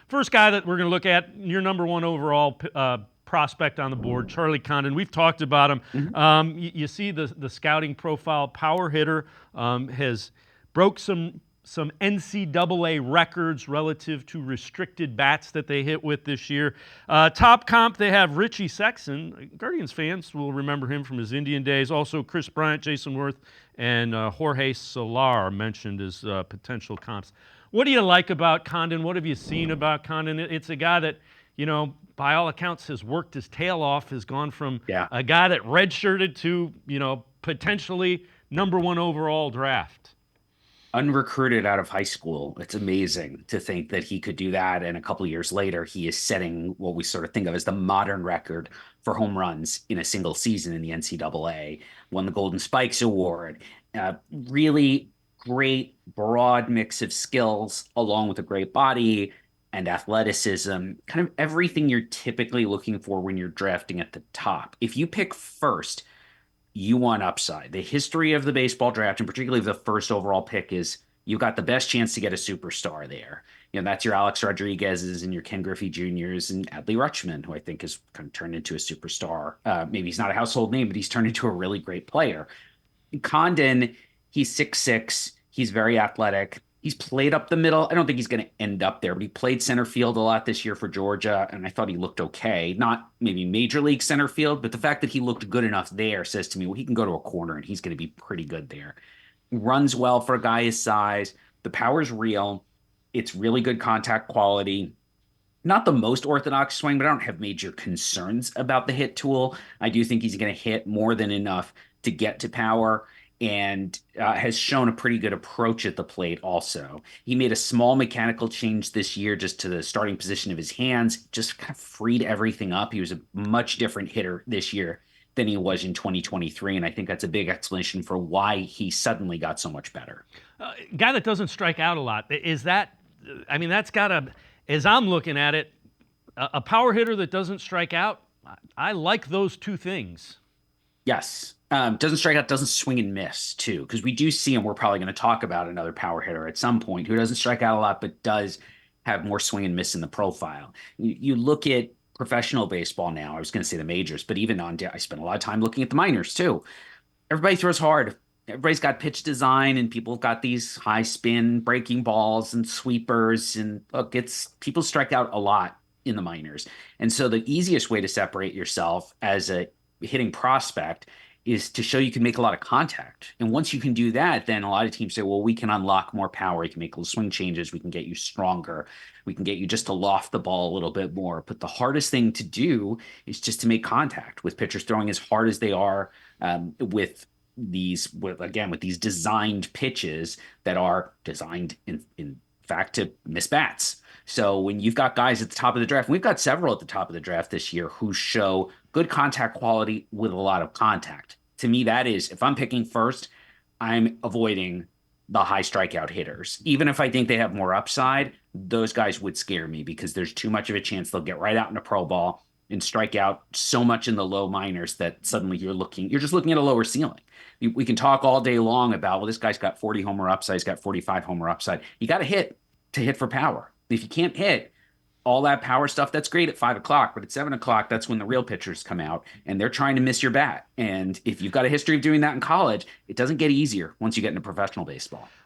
First guy that we're going to look at, your number one overall prospect on the board, Charlie Condon. We've talked about him. Mhm. You see the scouting profile, power hitter, has broke some NCAA records relative to restricted bats that they hit with this year. Top comp, they have Richie Sexson. Guardians fans will remember him from his Indian days. Also, Chris Bryant, Jason Worth, and Jorge Solar mentioned as potential comps. What do you like about Condon? What have you seen about Condon? It's a guy that, by all accounts, has worked his tail off, has gone from Yeah. a guy that redshirted to, potentially number one overall draft. Unrecruited out of high school. It's amazing to think that he could do that. And a couple of years later, he is setting what we sort of think of as the modern record for home runs in a single season in the NCAA. Won the Golden Spikes Award. Really great, broad mix of skills, along with a great body and athleticism. Kind of everything you're typically looking for when you're drafting at the top. If you pick first, you want upside. The history of the baseball draft, and particularly the first overall pick, is you've got the best chance to get a superstar there. That's your Alex Rodriguez's and your Ken Griffey Jr.'s and Adley Rutschman, who I think has kind of turned into a superstar. Maybe he's not a household name, but he's turned into a really great player. Condon, he's 6'6". He's very athletic. He's played up the middle. I don't think he's going to end up there, but he played center field a lot this year for Georgia, and I thought he looked okay. Not maybe major league center field, but the fact that he looked good enough there says to me, well, he can go to a corner and he's going to be pretty good there. Runs well for a guy his size. The power's real. It's really good contact quality. Not the most orthodox swing, but I don't have major concerns about the hit tool. I do think he's going to hit more than enough to get to power and has shown a pretty good approach at the plate also. He made a small mechanical change this year just to the starting position of his hands, just kind of freed everything up. He was a much different hitter this year than he was in 2023. And I think that's a big explanation for why he suddenly got so much better. Guy that doesn't strike out a lot. Is that, I mean, that's got to, as I'm looking at it, a power hitter that doesn't strike out. I like those two things. Yes. Doesn't strike out, doesn't swing and miss too, because we do see him. We're probably going to talk about another power hitter at some point who doesn't strike out a lot, but does have more swing and miss in the profile. You look at professional baseball now. I was going to say the majors, but even I spent a lot of time looking at the minors too. Everybody throws hard. Everybody's got pitch design, and people have got these high spin breaking balls and sweepers. And look, it's people strike out a lot in the minors. And so the easiest way to separate yourself as a hitting prospect is to show you can make a lot of contact. And once you can do that, then a lot of teams say, well, we can unlock more power. We can make little swing changes. We can get you stronger. We can get you just to loft the ball a little bit more. But the hardest thing to do is just to make contact with pitchers throwing as hard as they are with these designed pitches that are designed in fact to miss bats. So when you've got guys at the top of the draft, we've got several at the top of the draft this year who show good contact quality with a lot of contact. To me, that is, if I'm picking first, I'm avoiding the high strikeout hitters. Even if I think they have more upside, those guys would scare me because there's too much of a chance they'll get right out in a pro ball and strike out so much in the low minors that suddenly you're just looking at a lower ceiling. We can talk all day long about, well, this guy's got 40 homer upside, he's got 45 homer upside. You got to hit for power. If you can't hit all that power stuff, that's great at 5 o'clock, but at 7 o'clock, that's when the real pitchers come out and they're trying to miss your bat. And if you've got a history of doing that in college, it doesn't get easier once you get into professional baseball.